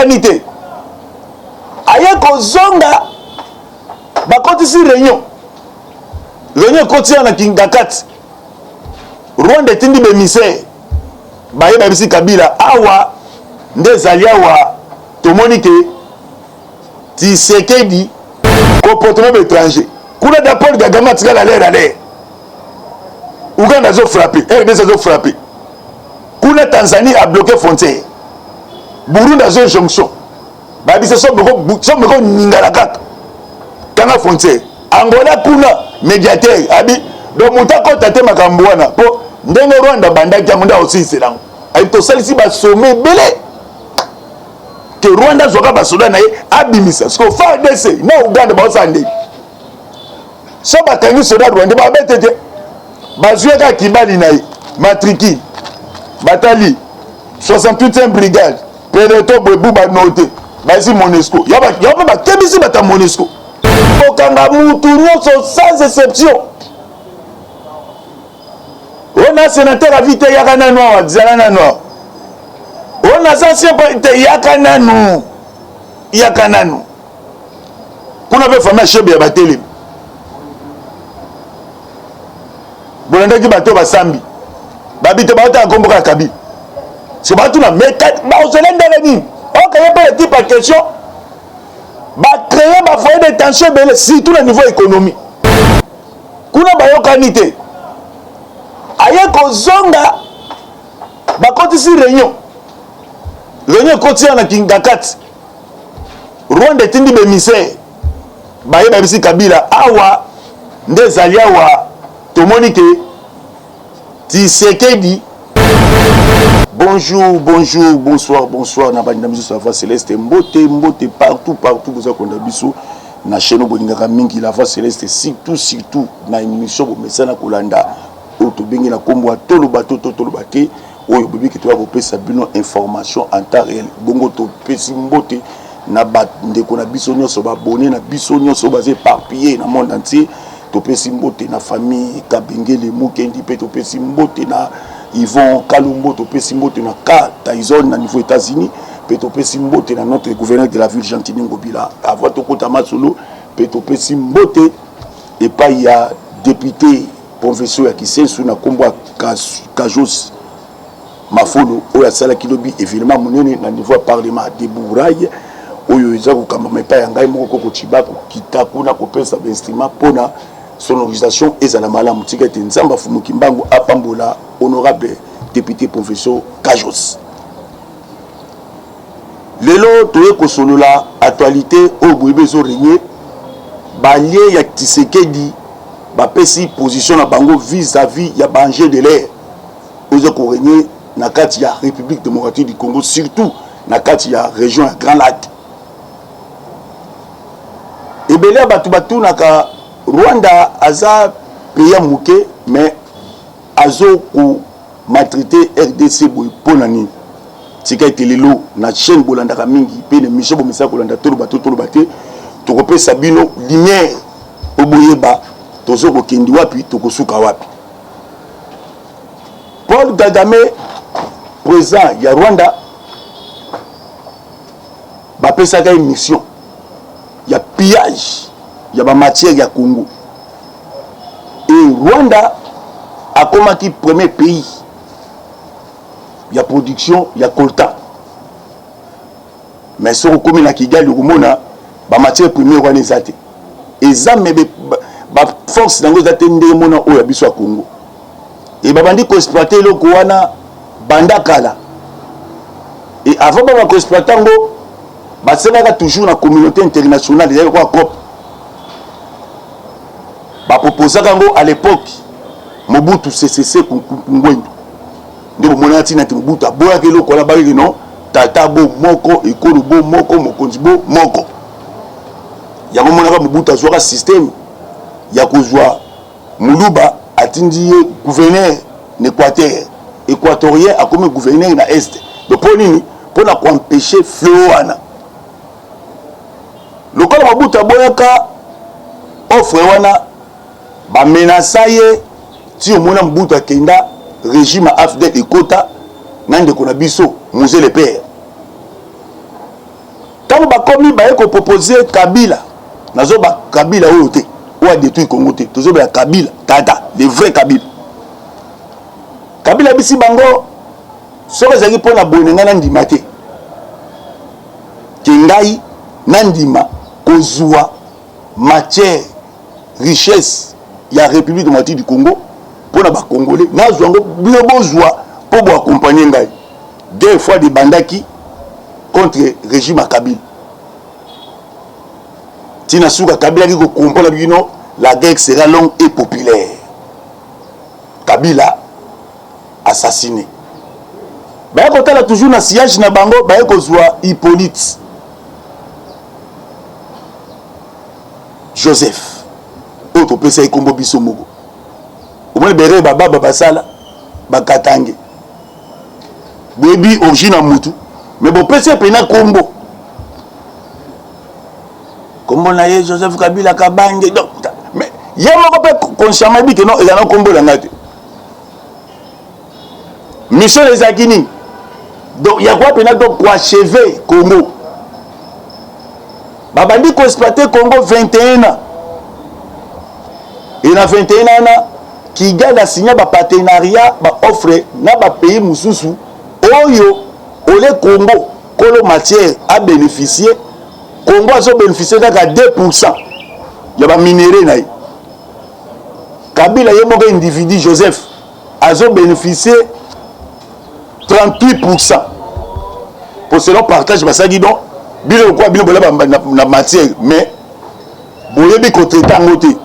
kanite aye kozonga bakotisi réunion kotia na Kingakati Rwanda etindi bemise baye babisi Kabila awa nde zali awa tomoni ke Tshisekedi comportement étranger kuna da Paul Kagame atikala l'air Uganda zo frappé RDC zo frappé kuna Tanzanie a bloqué frontière Burundi a zo jonction babisa so beko ningala kaka kanga frontière Angola kuna médiateur abi donc mutako tate makambo wana po ndenge Rwanda bandaki ya munda aussi c'est là ay to salisi ba sommet belé que Rwanda zoka ba soda na ye abimisa parce que FARDC na Uganda ba osande so ba kangi soda Rwanda ba betete bazueka kibali na ye matriki batali 68e brigade peloton bobu ba noté basi Monesco yaba ba kebisi bata Monesco okanga mutu nyonso sans exception. On a sénateur à vite yakana noir, zalana noir. On a ancien parti yakana nou. Yakana nou. Qu'on avait famille chebe ya bateli. Bolanda ki bato basambi. Babite bato akomboka kabi. C'est pas tout là mais ba oselenda ni. On quand pas le type en question. Ba créer ba foyer de tension belé surtout au niveau économique. Kuna bayokanité. Aye kozonga bakotisi réunion kotia na Kingakati Rwanda etindi bemise baye babisi Kabila awa nde zali awa tomoni ke Tshisekedi. Bonjour, bonsoir na bandi na biso la voix céleste mbote partout vous akonda biso na chaîne bolingaka mingi la voix céleste surtout na émission bomesana kolanda oto bengi na kombo tolo bato te oyo bébé ki to ba kopesa bino information en temps réel bongo to pesi mbote na ba ndeko na biso nyonso ba abonné na biso nyonso ba éparpillé na monde entier to pesi mbote na famille Kabengele Mukendi pe to pesi mbote na Yvon Kalumbo to pesi mbote na Ka Tyson na niveau États-Unis pe to pesi mbote na notre gouverneur de la ville Gentini Ngobila avant to kota Masolo pe to pesi mbote et pas il y a député professeur qui sait sur na kombo Kajos Mafolo oya sala kilobi évidemment monene na niveau parlement de Bouraille oyo ezako kamba mais pas yangai moko ko Chibako kitakuna ko pesa instrument pona sonorisation ezala malamu tikete nzamba fumuki mbangu apambola honorable député professeur Kajos lelo toye ko solola actualité au boyebezo régner balie ya Tshisekedi bapesi position na bango vis-à-vis ya danger de l'air ozo ko régner na kati ya République démocratique du Congo surtout na kati ya région ya Grand Lac ebele batu naka Rwanda aza pays muke mais azo ko maltraiter RDC boy ponani tika telelo na chaîne bolanda ka mingi pe ne mission bomisa kolanda tolo bato to kopesa bino lumière oboyeba tozo ko kendi wapi to kosuka wapi. Paul Kagame président ya Rwanda ba pesa ka mission ya pillage ya ba matière ya Congo et Rwanda a commencé premier pays ya production ya coltan mais sur comme na Kigali rumona ba matière première wana ezate ezame ba force nango ezate nde mona oya biso ya Congo et ba bandi ko exploiter loko wana banda kala et avant ba ko exploiter ngo ba senaka toujours na communauté internationale ya quoi COP ba proposer ngo à l'époque Mobutu CCC Ngwendu nde mona tina te Mobutu aboya ke loko la ba non tata bo moko ekolo bo moko mokonzi bo moko ya mona ka Mobutu azwa système ya kozwa Muluba atindi gouverneur équatorien a comme gouverneur na est donc pour nini pour na empêcher flot wana lokola Mobutu aboyaka offre wana ba menacer ti omona Mobutu akenda régime AFDEL ekota nande kona biso Mosée le père Quand bakomi ba ko proposer Kabila nazo ba Kabila oyo te ou a détruit Congo te tozo ba Kabila tata le vrai Kabila Kabila bisi bango soki ezali mpona boye nga nandima te ke ngai nandima kozwa matière richesse ya République démocratique du Congo mpona bakongolais nazwa yango bino bozwa mpo boaccompagne ngai deux fois de bandaki contre régime à Kabila tina suka Kabila ki comprendre bino la guerre sera longue et populaire. Kabila assassiné. Ba ko tala toujours na siège na bango ba ko zwa Hippolyte Joseph autre pesa ikombo biso moko. Omwe bere baba basala bakatange. Bebi origine mutu mais bon pesa pena kombo. Kombo na ye Joseph Kabila Kabange donc mais yemo ko pe consciemment bi que non il y a un kombo la ngate. Michel Ezakini donc il y a quoi pena donc pour achever Congo. Babandi ko exploiter Congo 21 ans. Et dans 21 ans Kigali a signé un partenariat ba offre na ba pays mususu oyo ole Congo kolo matière a bénéficié Congo a bénéficié d'à 2%. Il y a pas minéré naï. Kabila yemo ko individu Joseph a bénéficié 38%. Pour cela partage basagi donc bilo quoi bilo bola na matière mais boyebi ko traiter ngote.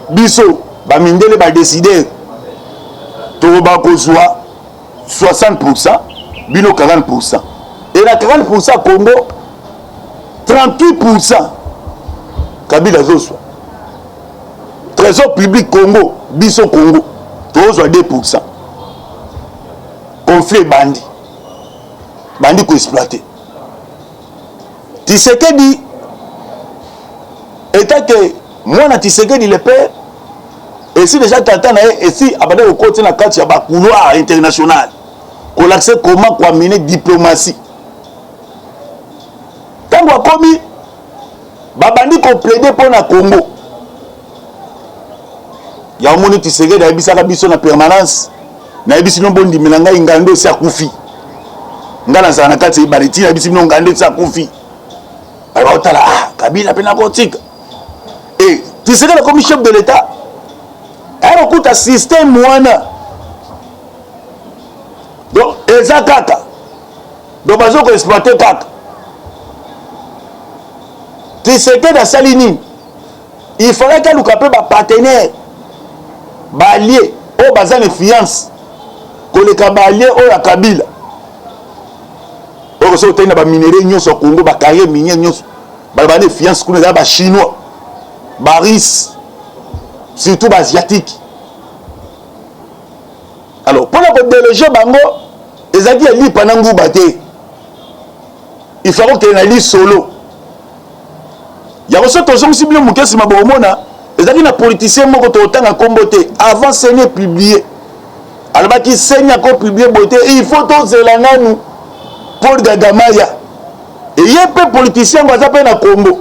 Biso ba mindele ba décider to ba ko 60%, bilo 40%. Et la 40% Congo 38% Kabila Zoswa. Trésor public Congo, biso Congo, tozwa 2%. Conflit bandi. Bandi ko exploiter. Tshisekedi état que moi na Tshisekedi le père et si déjà t'attends et si abade au côté na carte ya ba couloir international. Qu'on accès comment quoi mener diplomatie. Tango akomi babandi ko plaider pour na Congo. Ya omoni Tshisekedi abisaka biso na permanence na ebisi no bondi milanga ingando si akufi. Ngana za na kati ibariti na ebisi no ngando si akufi. Ba otala Kabila pena politique. Et Tshisekedi comme chef de l'état a recours à système wana. Donc eza kaka. Donc bazo ko exploiter kaka. Tshisekedi à Salini, il fallait qu'elle nous capte ba partenaire, ba allié, au bazan de fiance, que les alliés au la Kabila. Au ressort de ba minerais nyon sur Congo, ba carrière minière nyon, ba de fiance qu'on a ba chinois, ba russe, surtout ba asiatique. Alors pour la déloger bango, les alliés li panangu baté. Il faut que les solo. Il y a aussi toujours si bien mouké si ma bomona les amis na politicien moko to tanga komboté avant Seigneur publié alors qui Seigneur ko publié beauté il faut to zelanga nous Paul Gagamaya et il y a peu politicien va zapper na Congo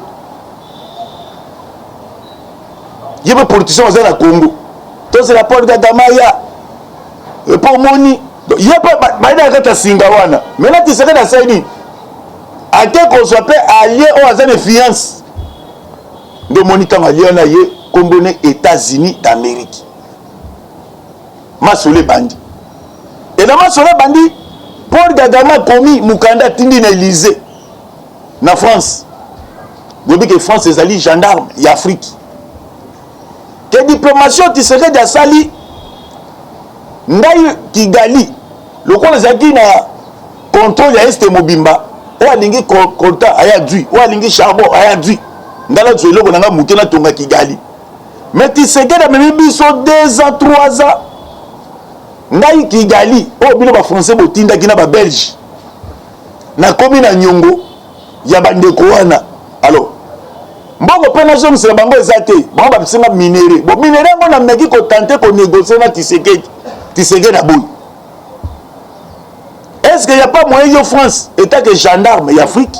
il y a peu politicien va na Congo to c'est la Paul Gagamaya et pour moni il y a pas baida kata singawana mais là tu serais dans Saini à quel qu'on soit allié aux azan de fiance de moniteur allié ye combiné États-Unis d'Amérique. Masole bandi. Et dans Masole bandi, Paul Gagama commis Mukanda tindi na Élysée. Na France. Vous dites que France est alliés gendarmes et Afrique. Que diplomatie tu serais de sali Ndaï Kigali. Le quoi les acquis na contrôle ya Est Mobimba. Ou alingi coltan aya dui, ou alingi charbon aya dui. Ndala tuelo konanga mukena tonga Kigali. Mais tu sais que dans mes biso 2 ans 3 ans ngai Kigali o bino ba français botinda kina ba belge na komi na nyongo ya bandeko wana alors mbongo pena zone c'est bango ezate bango ba bisinga minéré bon minéré ngo na meki ko tenter ko négocier na Tshisekedi na boy est-ce qu'il n'y a pas moyen en France, état que gendarme et Afrique,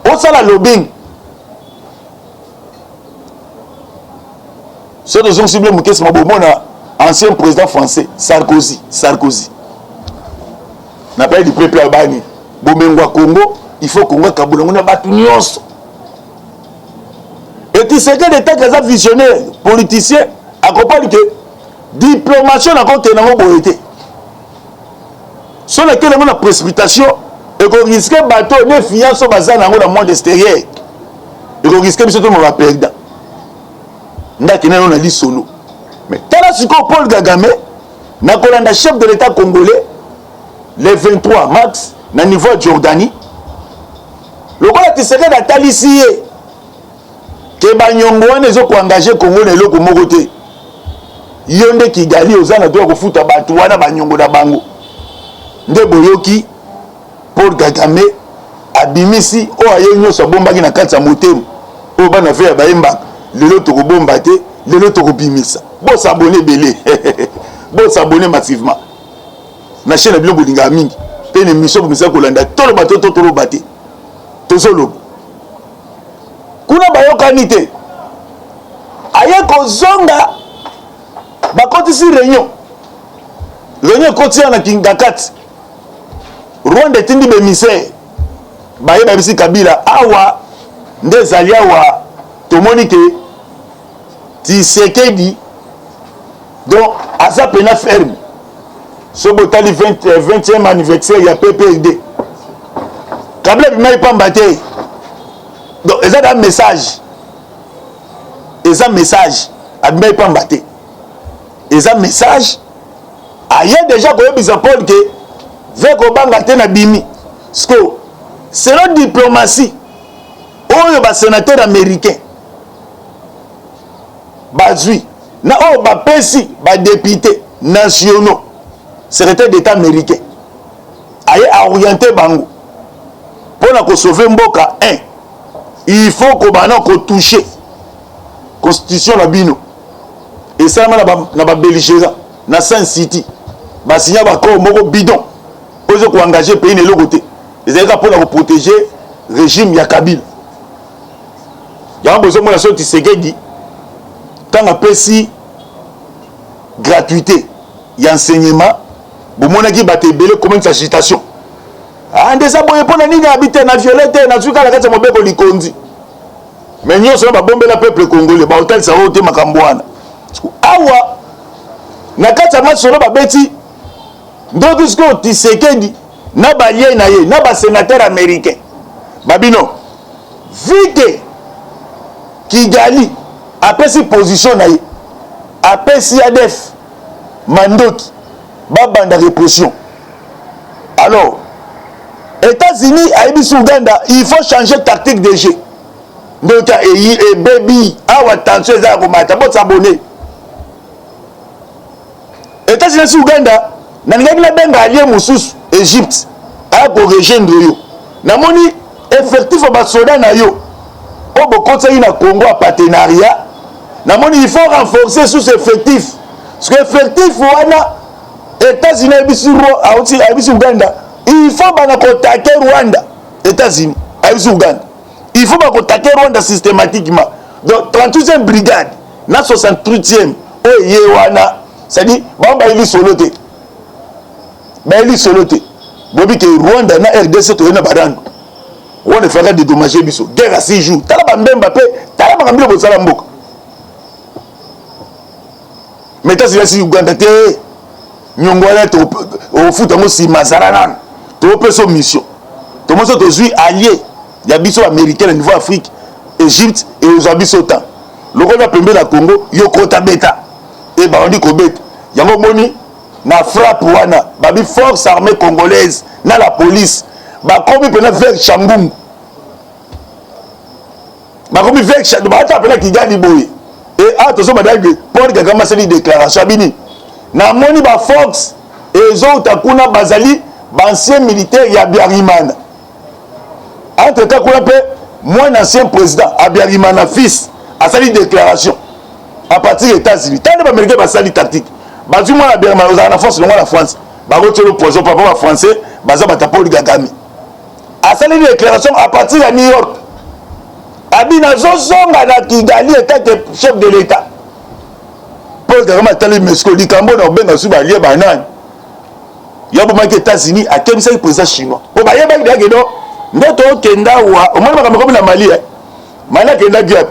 au sein de la lobbying, ceux qui ont ciblé Moukès Mabomona, ancien président français, Sarkozy. N'a pas du peuple albani. Bomengwa Congo, il faut Congo Kaboulongo na batu nyonso. Et tu sais que l'état qui est visionnaire, politicien, accompagne que diplomation n'a pas été. Sur lequel on a précipitation, et qu'on risque de bateau, ne fiant sur bazar dans le monde extérieur. Et qu'on risque de me perdre. On a dit solo. Mais tel que Paul Kagame, n'a pas chef de l'état congolais, le 23 mars, na niveau de Jordanie, le roi qui serait d'Atalicie, que Banyongouane les autres engagés Congo les locaux mogoté. Yonde Kigali aux ans de foot à Batouana Banyongo da Bango. Nde Boyoki, Paul Kagame, Abimisi, o ayenyo sa bomba qui na katsa motemu, o bana fait Baimba, le loto bombate, le loto bimisa. Bon s'abonner belé, bon s'abonner massivement. Na chaîne bien bolinga mingi. Une émission comme ça Kolanda tout le bateau tout le bateau tout solo kuna bayokanité aye kozonga bakotisi réunion kotia na Kingakat Rwanda tindi be misère baye babisi Kabila awa ndezali awa tomoni ke Tshisekedi donc asa pena ferme. Ce botali 20e anniversaire, il y a PPRD. Kabila bima pas mbaté. Donc, ils ont un message. Ils ont un message. Abima pas mbaté. Ils ont un message. Ailleurs déjà, quand ils ont Paul que veut qu'on bangate na bimi. Parce que c'est notre diplomatie. On est un sénateur américain. Bazui. Na on ba pesi, ba député nationaux. Secrétaire d'État américain a orienté Bango pour sauver Mboka. Il faut qu'on touche la constitution de Bino et ça na ba belligérant na Sun City ba signer ba ko moko bidon pour engager pays de l'autre côté. Les états pour protéger le régime ya Kabila. Il y a besoin de sorte Tshisekedi quand on pesi gratuité et enseignement. Bon, mon équipe a été belé comme une agitation. Ah, des abonnés pour la ligne habitée, na violette, na tuka la carte mobile pour l'ikondi. Mais nous sommes pas bomber le peuple congolais. Ba hôtel ça voté makambouana. Awa, na carte match solo ba beti. Donc ce que Tshisekedi na ba yé na yé, na ba sénateur américain. Babino, vite Kigali après si position na yé, après si ADF mandoki. Banda répression. Alors, États-Unis, Aïbis Ouganda, il faut changer de tactique de jeu. Donc, et baby, attention, ils vont s'abonner. États-Unis, Ouganda, Nangagla Benga allié Moussous, Égypte, a corrigé Ndoyo. Namoni, effectif au Batsoda Nayo, au Bokotsai na Congo en partenariat. Namoni, il faut renforcer sous effectif. Parce que effectif, voilà. États-Unis et Ouganda, il faut attaquer Rwanda. États-Unis et Ouganda. Il faut attaquer Rwanda systématiquement. Donc, 38e brigade, na 68e, c'est-à-dire, il est soloté. Il est soloté. Bobi que Rwanda na RDC to na badano. On fera dédommager biso. Guerre à 6 jours. Tala Mbappé, tala Mambilo Bozala Mboka. Mais États-Unis et Ouganda, Nyongwala au foot en aussi Mazaranan. Tu peux son mission. Tu peux être allié. Il y a des américains au niveau Afrique, Égypte et aux abysses autant. Le roi de la Congo, Yokota Beta. Et on dit que Beta. Il y a un moni, na frappe wana, babi force armée congolaise, na la police, ba komi pena vers Chambung. Ba komi vers Chambung, ba ta pena Kigali boye. Et attention madame, Paul Kagame c'est une déclaration bini. Na moni ba Fox et autres kuna bazali ancien militaire ya Biarimana. Entre temps kuna pe moi ancien président Abiarimana fils a sali déclaration à partir des États-Unis. Tant de américains ba sali tactique. Ba du moi Abiarimana na force la France. Ba retirer le poison papa français baza Paul Kagame asali une déclaration à partir de New York abina zozonga na Kigali état que chef de l'état Paul Kagame atali mesko likambo na benga su ba lie banane yobo maki États-Unis a kemisa président chinois po ba yeba ngaki do ndoto kenda wa omona makambo comme na Mali Mali kenda gap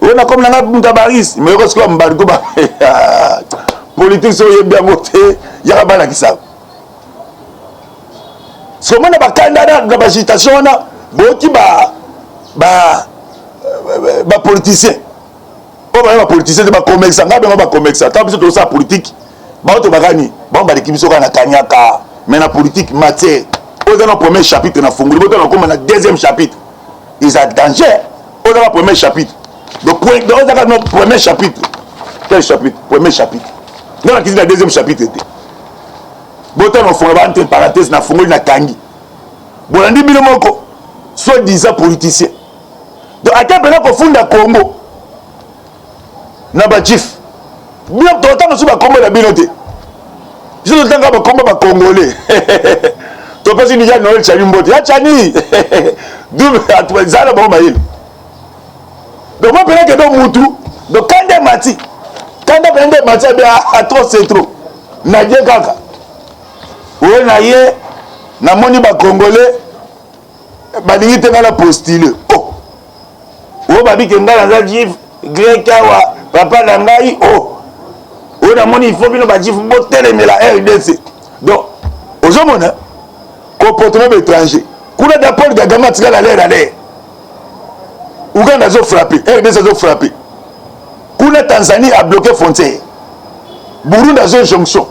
on a comme la Mutabaris mais ko sko mbargo ba politique so yebia moté ya ba la kisa so mona ba kandana na agitation na boti ba politicien o ba politicien de ba commerçant ngabe ba commerçant tant biso to sa politique ba to bagani ba ba likibiso kana kanyaka mais na politique matière au dans le premier chapitre na fongoli boto na comme na deuxième chapitre ils ont danger au dans le premier chapitre donc point dans le premier chapitre quel chapitre premier chapitre non la la deuxième chapitre était boto na fongoli entre parenthèse na fongoli na kangi bolandi bino moko soit disant politicien donc à quel point ko funda Congo na ba chief bien to tanga su ba Congo na bino te je to tanga ba Congo ba congolais to pesi ni ya Noël chani mbote ya chani double atwazala ba mayele donc moi pena que do mutu donc kande mati bien trop c'est trop na je kaka o na ye na moni ba congolais ba lingi te ngala postuler o ba bi ke ngala za jif grec wa papa na ngai o na moni il faut bino ba jif bo telemela RDC donc ozomona comportement étranger kuna da Paul Kagame atika la l'air Ouganda zo frappé RDC zo frappé kuna Tanzanie a bloqué frontière Burundi a zo jonction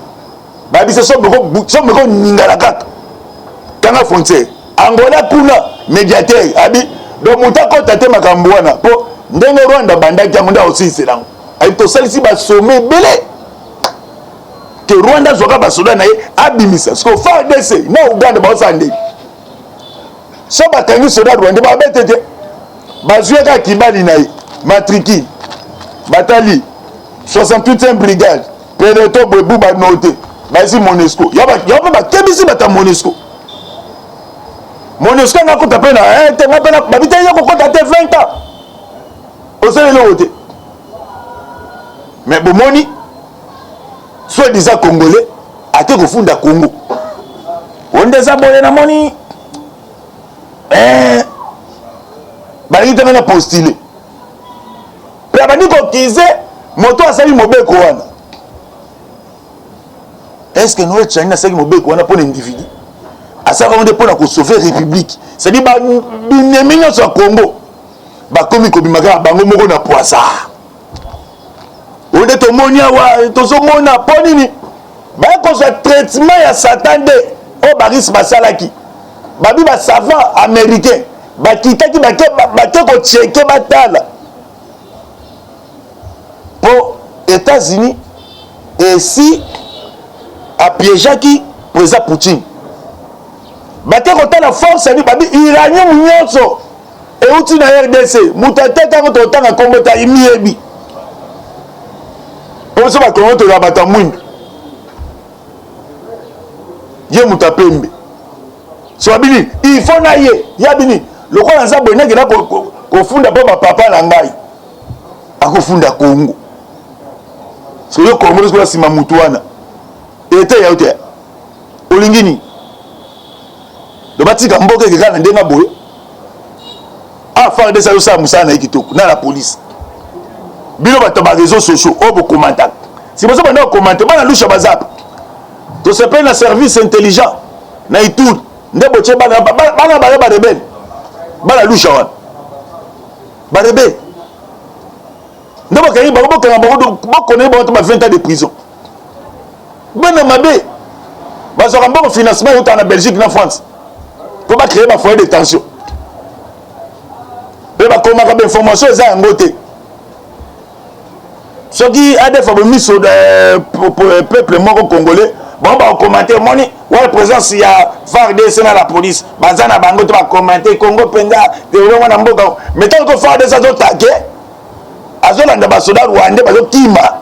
ba bi se so boko ningala kaka kanga frontière Angola kuna médiateur abi donc mutako tate makambo wana po ndenge Rwanda bandaki munda aussi selango ay to salisi ba sommet belé que Rwanda zoka ba soda na ye abimisa parce que FARDC na Uganda ba osande so ba tangi soda Rwanda ba betete ba zueka kibali na ye matriki batali 68e brigade peloton bobu ba noté ba isi MONUSCO yaba ba kebisi bata MONUSCO na kota pe na te na pe na babite yoko kota te 20 ans osele le wote mais bomoni soit disant congolais ate ko funda Congo onde za boye na moni bali te na postuler pe abandi ko kize moto asali mobeko wana est-ce que nous tchani asali mobeko wana pour individu asaka onde pour na sauver république c'est dit ba bineminyo sa Congo ba komi ko bimaka bango moko na poisa onde to monia wa to so mona ponini ba ko so traitement ya satan de o baris basalaki babi ba savant américain ba kitaki ba ke ko checker batala pour États-Unis et si a piégé président Poutine bate ko la force ni babi iranien nyonso et outi na RDC mutata tango to tanga Congo ta imiebi on se ba Congo to la bata mwindu ye mutapembe so abini il faut na ye yabini lokola nza boye ngena ko funda po papa na ngai akofunda Congo so yo Congo so sima mutu wana ete ya ute olingini do batika mboke ke kana ndenga boye a faire des ça musana ekitoko na la police bino bato ba réseaux sociaux o bo commenter si vous avez un commentaire bana lusha bazap to se paye na service intelligent na itud ndebo che bana ba rebelle bana lusha wana ba rebelle ndebo kay ba ko kana ba ko ne ba 20 ans de prison bana mabe ba so kambo financement au en Belgique na France pour pas créer ma foyer de tension et ba koma ka information za ngote ce qui a des fois mis sur le peuple moko congolais bon ba commenter moni wa présence ya FARDC na la police bazana bango to ba commenter Congo penda de wana mboka mais tant que FARDC zo taqué azolanda ba soda Rwanda ba zo kima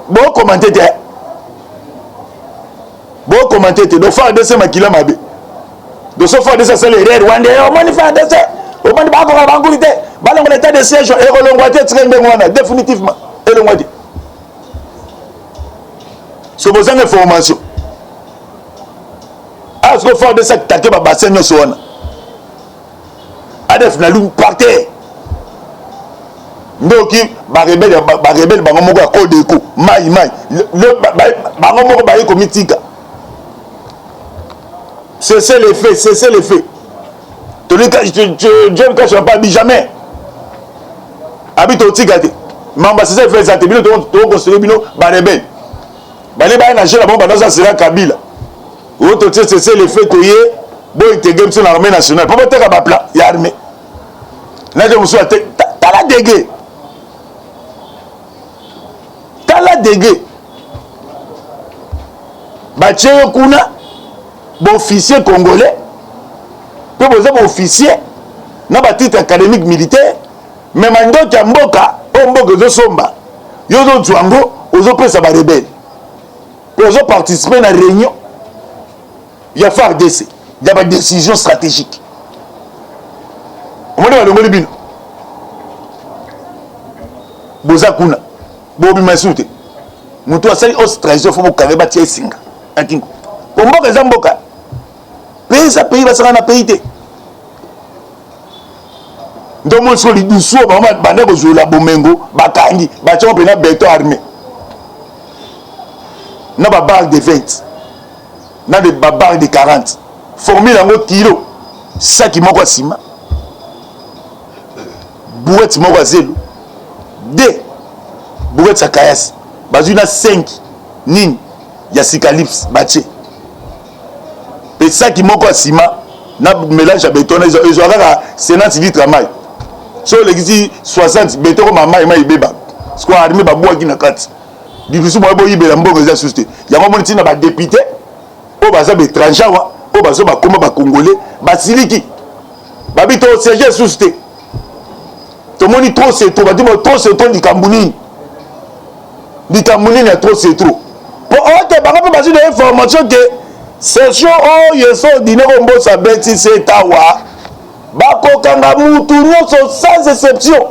bon commenter te Bon commenter te do FARDC makila mabe. De ce FARDC c'est les rêves Rwandais. On mani FARDC. On mani ba ko ba ngulité. Ba longo l'état de siège et rolongwate trembe ngwana définitivement. Et le ngwadi. C'est besoin de formation. Ah, ce que FARDC taqué ba bassin nyoso wana. Adef na lum par terre. Ndoki ba rebelle bango moko ya Kodeko mai le bango moko ba yiko mitika. C'est les faits. Je ne cache pas jamais. Habite au Tigate. Mamba c'est ça fait ça te bino to construire bino ba rebelle. Ba le ba na jela bon ba dans ça sera Kabila. Auto c'est les faits toyé bo intégrer sur l'armée nationale. Pour te ba plan ya armée. Là je me suis tala dégué. Tala dégué. Ba tcheo kuna officier congolais. Peu besoin officier na ba titre académique militaire mais mando ya mboka o mboka zo somba. Yo zo twango ozo pesa ba rebelle. Ozo participer na réunion. Ya FARDC. Ya ba décision stratégique. Omoni ba longoli bino. Boza kuna. Bobi masute. Mutu asali ostraizo fo bokare ba tie singa. Akingo. Omboka za mboka. Pesa pays basaka na pays te. Ndomo so li dusu ba ma bande ko zola bomengo bakangi ba tcho pe na béton armé. Na ba barre de 20. Na de barre de 40. Formule yango kilo. Saki moko sima. Bouette moko zelo. D. Bouette sakayas. Bazuna 5 nini ya Sikalypse bache. Et ça qui m'a quoi ciment na mélange à béton ils ont à 70 litres maille so les 60 béton comme maille maille beba ce qu'on a armé ba bois qui na kat difficile moi boy bela mbongo za susté ya ko moni tina ba député o baza be trancha wa o bazo ba koma ba congolais ba siliki ba bito siège susté to moni trop c'est trop ba dit trop c'est trop di kambuni na trop c'est trop pour autre ba ko ba sur des informations que session oyo so dine ko mbosa beti setawa bako kanga mutu nyonso sans exception.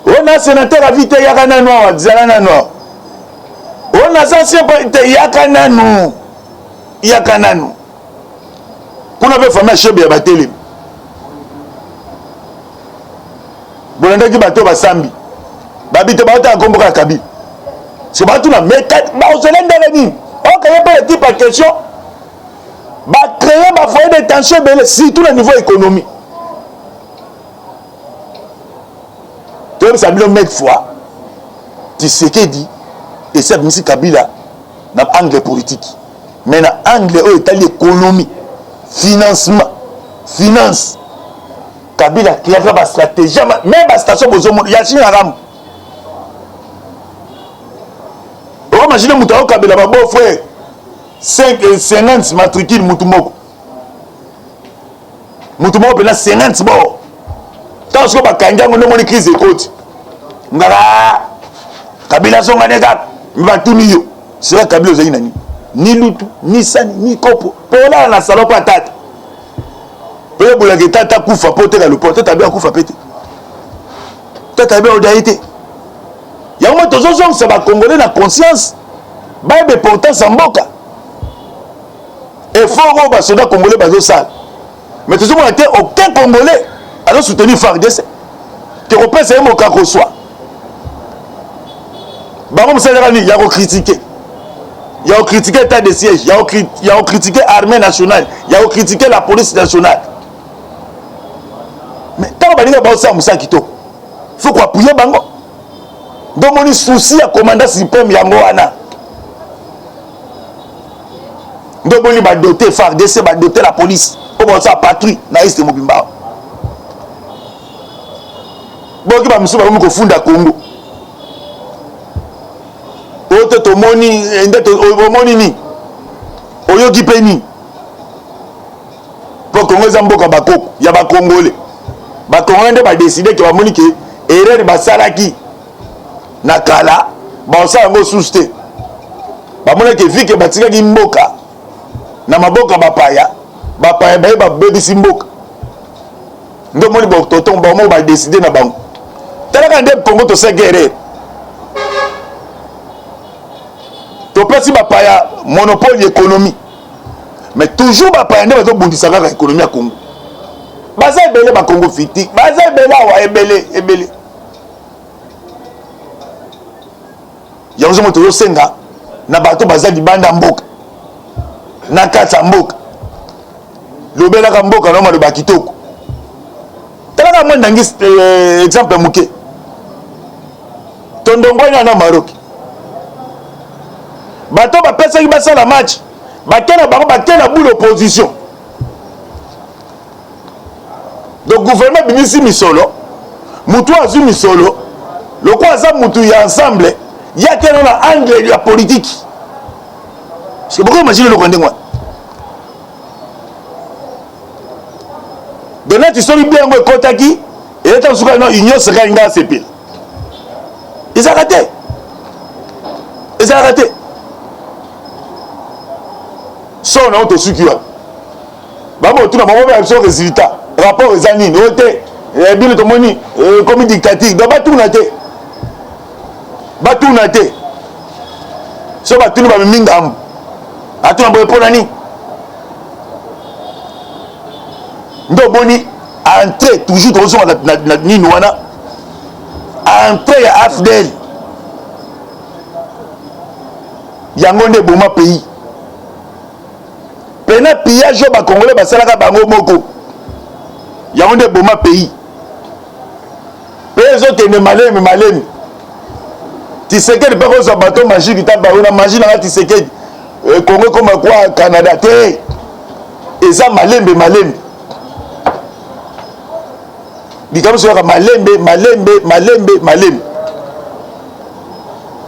On a sénateur à vite yakana noa dzalana noa. On a ancien te yakana nou. Yakana nou. Kuna be fama chebe ya batele. Bolanda ki bato basambi. Babite bato akomboka kabi. C'est pas tout là mais ba oselenda ni. On crée pas le type en question. Va créer ma foyer de tension, surtout au niveau économique. Tu vois, ça veut mettre foi. Tu sais ce qu'il dit. Et c'est M. Kabila dans l'angle politique. Mais dans l'angle où est l'économie, financement, finance. Kabila qui a fait la stratégie, même la station, il y a une rame. Imaginez Moutao Kabila, ma beau frère, 50 matricules Moutoumoko. Moutoumoko, il a 50 morts. Tant que je suis en train de crise de côte. Kabila son ganégat, il va tout nier. C'est vrai Kabila aux Aïnani. Ni Loutou, ni Sani, ni Kopo. Pour là, on a salon patate. Pour là, on a tata koufa, pour te le porte, t'as bien koufa pété. T'as bien odaïté. Il y a un moment où ça va congolais la conscience. Bah, mais pourtant, ça mboka. Et fort, on va soldat congolais, bah, ça. Mais tout le monde était aucun congolais. Alors, soutenir FARDC. Que repère, c'est un mot qu'on soit. Bah, on il y a critiqué. Il y a critiqué l'état de siège. Il y a critiqué l'armée nationale. Il y a critiqué la police nationale. Mais quand on va dire que ça, Moussa Kito, il faut qu'on appuie Bango. Donc, on a souci à commander suprême Yango Wana. Donc, on va doter FARDC, va doter la police. On va faire patrouille dans l'Est de Mobimba. Bon, on va me faire un Congo. Ote to moni ndete omoni ni oyoki peni po Congo zamboka bakoko ya ba Congolais ba Congolais nde ba décider que ba moni ke erreur ba salaki na kala ba osala ngo souste bamona ke vike batikaki mboka na maboka bapaya baye babebisi mboka ndo moni bototon bango badeside na bango talaka nde Congo tosaki erreur topesi bapaya monopole économie mais toujours bapaya nde bazobundisa kaka économie ya Congo baza ebele bakongo fiti baza ebele awa ebele yango zomo tozosenga na bato baza libanda mboka na kati ya mboka lobelaka mboka na maloba kitoko talaka mwa ndangi exemple moke tondongwani na Maroc bato bapesaki basala match bakena bango bakena boule opposition donc gouvernement bimisi misolo mutu azwi misolo loko aza mutu ya ensemble yakena na angle ya politique c'est beaucoup imaginer le condé de net histoire bien ngo ekotaki eleta suka no union sera nga sepil ils ont raté so na auto sukiwa babo tuna babo ba so résultat rapport ezani noté bino to moni comme dictatique do batuna te so batuna ba minga atuna boye pona ni ndo boni entrée toujours toujours na nini wana entrée ya AFDL yango nde boma pays pena pillage ba congolais basalaka bango moko yango nde boma pays peso tene malemi Tshisekedi pas qu'on bateau magique ta ba na magie na Tshisekedi Congo comme quoi Canada te eza malembe bikamu soka malembe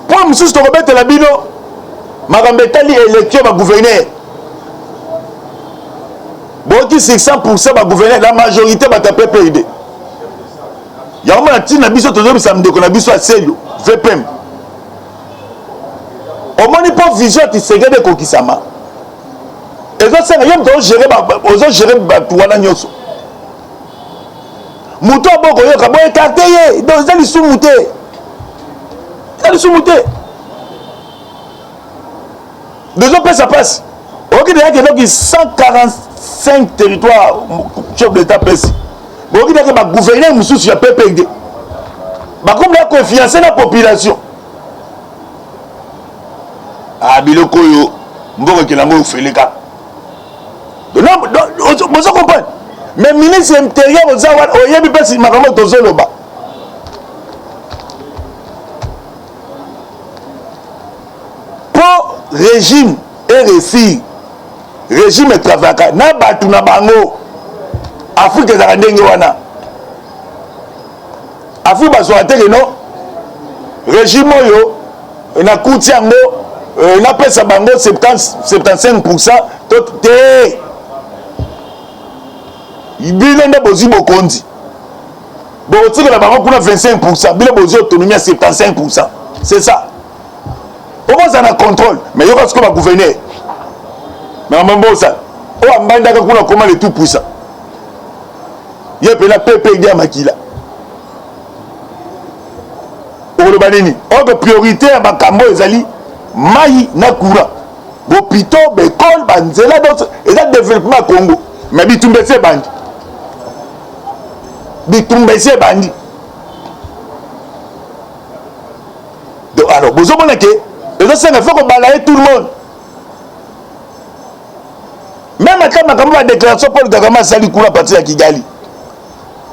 pour mususu to kobeta la bino makambe tali élection ba gouverneur boki 600% ba gouverneur la majorité ba ta PPRD ya mona tina biso tozo bisa ndeko na biso aselio VPM omoni po vision Tshisekedi kokisama ezo senga yom to gérer ba tuwana nyoso muto boko yoka boy écarté ye donc ça li soumuté deux autres ça passe ok déjà que donc 145 territoires chef d'état pèse ok déjà que ba gouverneur mususu ya PPRD ba comme la confiance na population ah biloko yo mboko kelango ofeleka donc vous comprenez mais ministre intérieur aux awa oyebi pesi makambo tozoloba pour régime RFI régime travaka na batu na bango Afrique ezaka ndenge wana Afrique bazwa teke no régime oyo na kuti yango na pesa bango 75% te bino nde bozi bokondi botikela bango kuna 25% bino bozi autonomie à 75%, c'est ça omo za na contrôle mais yoka siko ba gouverneur mais mambo ça o ambandaka kuna koma le tout puissant ye pena PPRD ya makila oloba nini oyo priorité ya bakambo ezali mai na courant hôpital bécole banzela donc eza développement ya Congo mais bitumbese bandi donc alors vous avez dit que il faut qu'on balaye tout le monde même quand on a une déclaration pour le gouvernement sali kula parti ya Kigali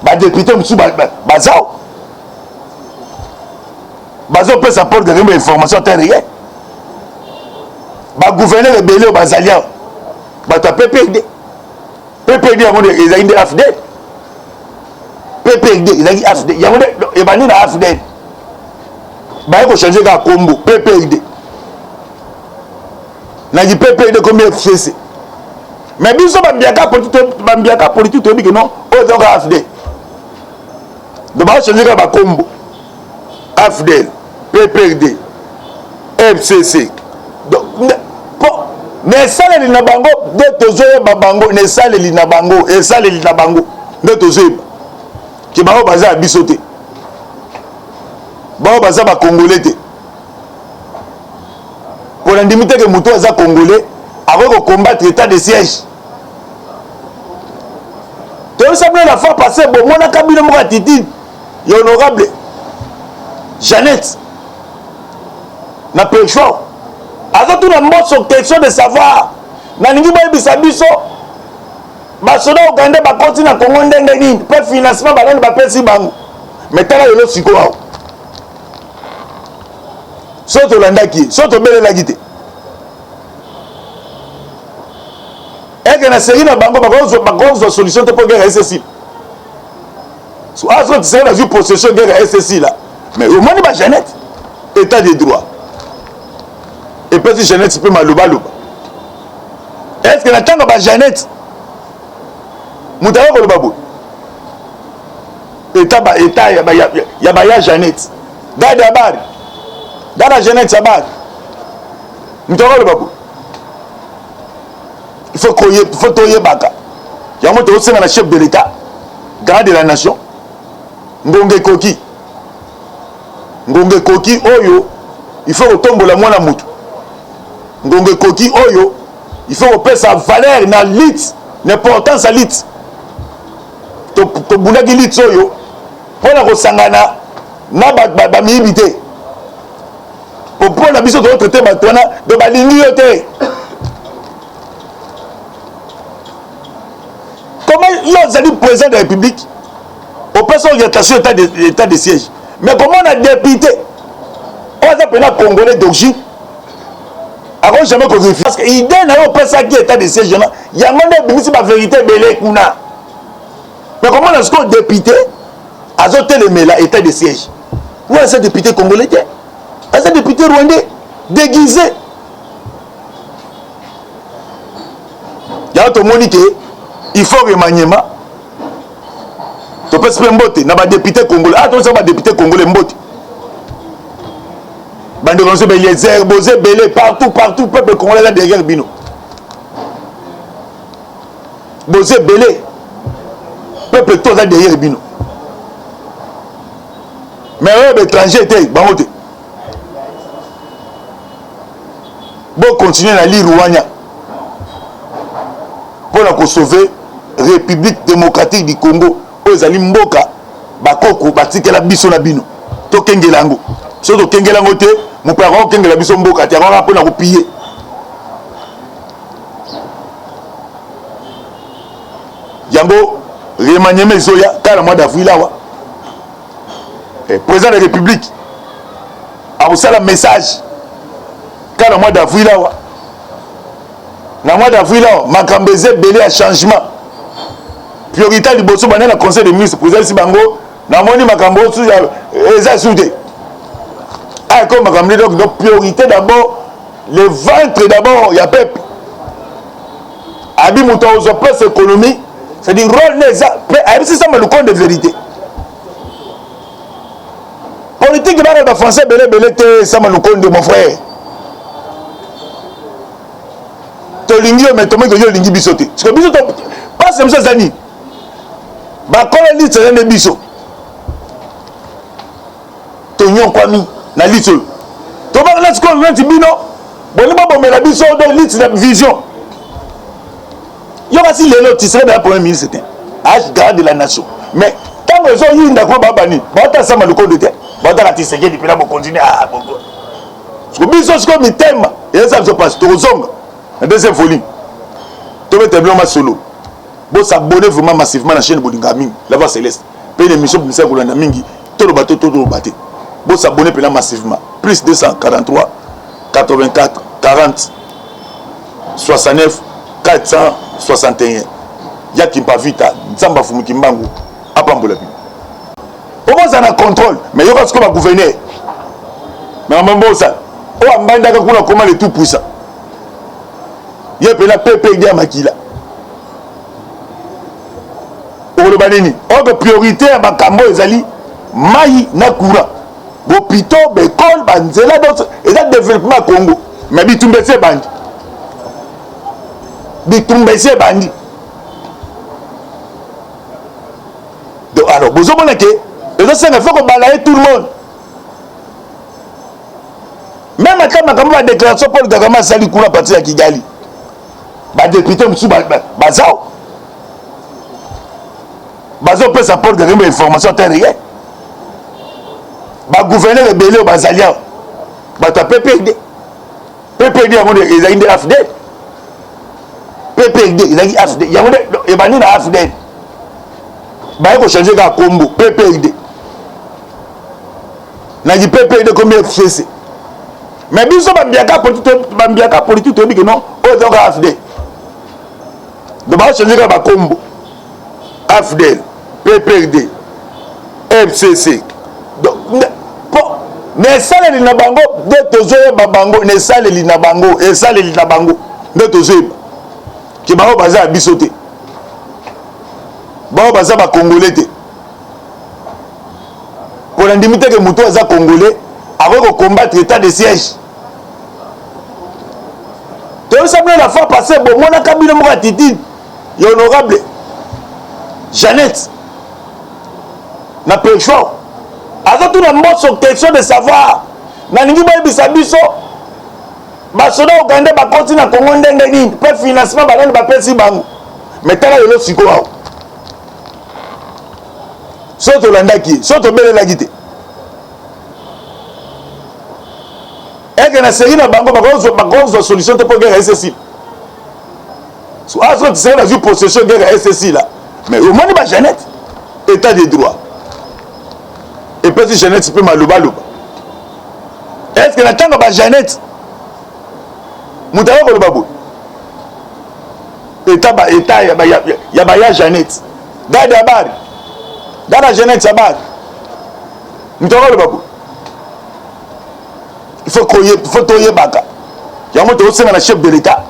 ba député musu bazao peut support de information terrienne ba gouverneur rebelle bazalia ba ta PPRD on est ils ont AFDL PPRD ils ont AFDL yango et bani na AFDL ba ko changer ka kombo PPRD na di PPRD comme FCC mais biso bambiaka politique to biki non o donc AFDL de ba changer ka kombo AFDL PPRD FCC donc ne saleli na bango de tozoyeba bango ne saleli na bango esaleli na bango nde tozoyeba ke bango baza ya biso te bango baza bakongolais te mpona ndimi te ke moto aza congolais akoki kocombattre état de siège toyosabino la fois passé bomonaka bino moko atitide ya honorable Jeannette na pécho azotuna mboso question de savoir nalingi boyebisa biso basoda uganda bakoti na kongo ndenge nini mpe financement banani bapesi bango me tala lelo sikoyo awo so tolandaki ye so tobelelaki te eke na seri na bango bakozwa solution te mpo guerre ya SSI so azo tiseri nazwi possession guerre ya SSI la mais omoni ba Jeannette état de droit epesi Jeannette mpe malobaloba est ce que na ntango ba Jeannette moto ako koloba boye état ya baya Jeannette dade habari dada Jeannette habari moto ako koloba boye il faut toyebaka yango tokosenga na chef de l'état grand de la nation ngonge koki oyo il faut kotombola mwana mutu ngonge koki oyo il faut kopesa valeur na lit l'importance ya lit tobundaki lit oyo mpona kosangana na bamiyibi te mpona biso tokotraite bato wana do balingi yo te comment yo ozali président de la république opesa orientation état de siège mais comment on a député on a pena congolais d'origine ako jamais corriger parce que idée na yo opesaki état de siège na yango nde ebimisi bavérité ebele kuna mais comment on a siko député azotelemela état de siège ou aza député congolais te aza député rwandais déguisé yango tomoni ke il faut remaniement topesi mpe mbote na badéputé congolais topesa badéputé congolais mbote bandeko nyonso Eliezer boze ebele partout peuple congolais aza derrière bino boze ebele peuple to aza derrière bino mais oyo baétranger te bango te bocontinue na lire wana mpona kosauve république démocratique du Congo oyo ezali mboka bakoko batikela biso na bino tokengela yango so tokengela yango te mope akokengela biso mboka te akoka mpona kopie yango remaniement ezoya kala mois d'avril awa président de la république akosala message kala mois d'avril awa na mois d'avril awa makambo eza ebele ya changement priorité liboso bana na conseil des ministres président si bango namoni makambo eza su te comme makambo donc priorité d'abord le ventre d'abord ya peuple abi moto ozwa place économie c'est-à-dire rôle neza ayebisi sama le compte de vérité politique bana ba français belebele te sama le compte de mon frère tolingi yo mais tomoki yo lingi biso te parce que biso passe biso zani bakola liste eza nde biso tonyokwami na liste oyo tobaka na sikoyo neti bino boni babomela biso do liste na vision yo kasi lelo tisere bela premier ministre te age garde de la nation mais ntango ezoyinda kuma babani baotasama lokondo te baotaka tisekedi mpena bokontinue parce que biso sikoyo mitema ezasa biso mpasi tokozonga na deuxième volume tobeta biloma solo bosabone vraiment massivement na chaîne bolinga mingi la voix céleste mpe une émission bomisa kolanda mingi toloba te toloba te bosabone mpena massivement plus 243 84 40 69 461 yakimpa vita nzamba fumuki mbangu apambola bino oboza na contrôle mais yoka siko bagouverneur mais mambosa oyo ambandaka kuna koma le tout puissant ye mpena pepe edi ya makila okoloba nini oyo priorité ya makambo ezali mai na courant bopito baekole banzela eza développement ya congo mais bitumba esi ebandi bitumba esi ebandi. Donc alors vous avez que les autres il faut qu'on balaye tout le monde. Même quand on a déclaration pour le Kagame sali kuna parti ya Kigali. Ba député musu bazao. Bazao peut ça pour le Kagame information terrienne. Ba gouverneur rebelle bazalia. Ba ta PPD. PPD ya monde ils ont des AFDEL. PPD ils ont AFDEL. Ya monde e bani na AFDEL. Ba ko changer ka combo PPD. Na di PPD comme FCC. Mais biso bambiaka politique to que non o donc AFD. Donc ba changer ka ba combo. AFDEL, PPD, FCC. Donc ne saleli na bango de tozoye babango ne saleli na bango e saleli na bango de tozoye ki ba baza biso te. Ba baza ba congolais te. Pour l'indemnité que muto aza congolais avec au combattre l'état de siège. Tu as savoir la fois passée bon mon cabinet mo atitine honorable Jeannette na pécho. Avant tout le monde sur question de savoir na ningi ba bisa biso ba soda Uganda ba continue na Congo ndenge nini pe financement ba nani ba pesi bango mais tala yelo siko wa soto landaki soto belela gite et que na série na bango ba cause solution pour guerre SSI so aso c'est la vie possession guerre SSI là mais au moins ba Jeannette état de droit. Et puis si Jeannette peut malouba. Est-ce que la tango ba Jeannette Moutawa ko lobabo. État ya Jeannette. Dada habari. Dada Jeannette habari. Moutawa ko lobabo. Il faut toyer baka. Ya moto osenga na chef de l'État,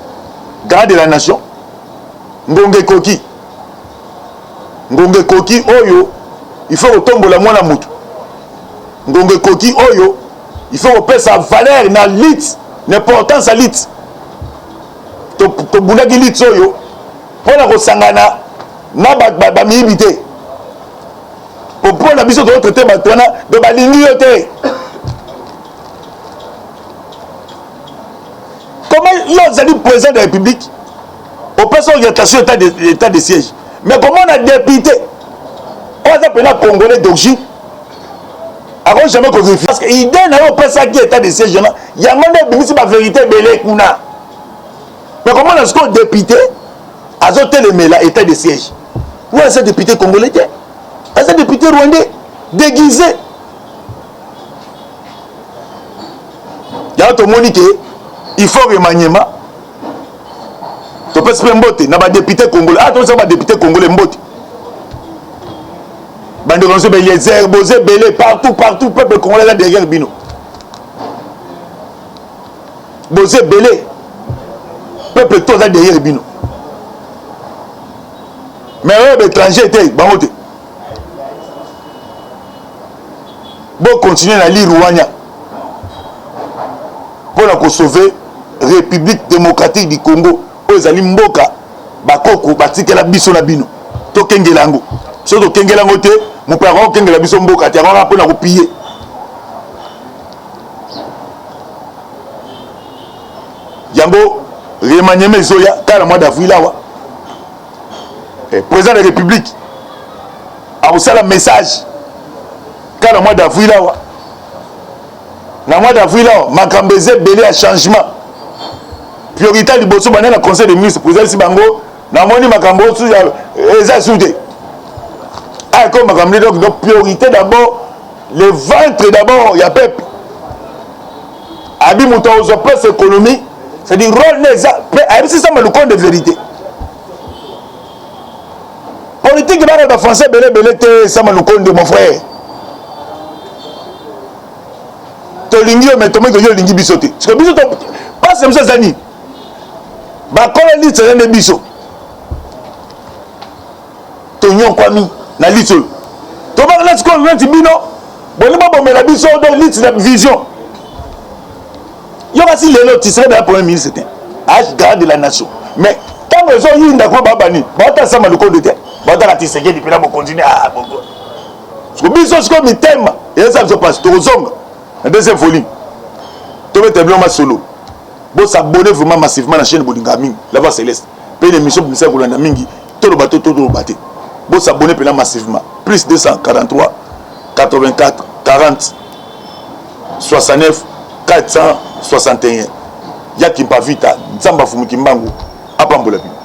grand de la nation. Ngonge koki oyo il faut retomber mwana mutu. Ngonge koki oyo il faut repérer sa valeur na lit l'importance à lit to bunaki lit oyo pona ko sangana na ba miibité pour na biso to traiter batona de balingi yote. Comment ils ont président de la République au personne orientation état de siège, mais comment on a député on appelle un Congolais d'origine avant jamais qu'on vérifie parce que il donne à personne qui état de siège là il y a même des vérité belé kuna mais comment est-ce qu'on député a zoté le mela état de siège où est ce député congolais est ce député rwandais déguisé il y a autre monique il faut remaniement tu peux se faire mbote na ba député congolais ah tu sais ba député congolais mbote bande conseil Eliezer Bozé belé partout peuple congolais là derrière bino Bozé belé peuple tout là derrière bino mais eux étrangers étaient bango te bon continuer na lire Rwanda pour sauver République démocratique du Congo ozali mboka bakoko batikela biso na bino to kengelango so to kengelango te mon père kengela biso mboka te ngora pona ko piller yango remaniement zoya kala mois d'avril awa président de la République a reçu le message kala mois d'avril awa na mois d'avril awa makambeze belé à changement priorité du bosso banana le conseil des ministres président Sibango na moni makambo sous eza soudé ah comme makambo donc priorité d'abord le ventre d'abord il y a peuple abi muto aux place économie c'est dire rôle les c'est ça le compte de vérité politique de français belé ça le compte de mon frère to lingi mais to yo lingi bisoté parce que bisoté pas comme ça zani ba koloni c'est un biso to nyon kwami na litol to ba let's go rent bino boni ba bomela biso donc lit la vision yo va si lelo tu serais le premier ministre âge garde de la nation mais tant ntango ezoyinda ko babani baotasama lukondo te baotala Tshisekedi mpena bokontinue siko biso siko mitema eza biso mpasi tokozonga na deuxième volume tobeta biloko masolo bosabone vraiment massivement na chaîne bolinga mingi la voix céleste mpe l'émission bomisala kolanda mingi toloba to toloba te bosabone mpena massivement plus 243 84 40 69 461 yaki mpa vita nzamba fumiki mbangu apambola bi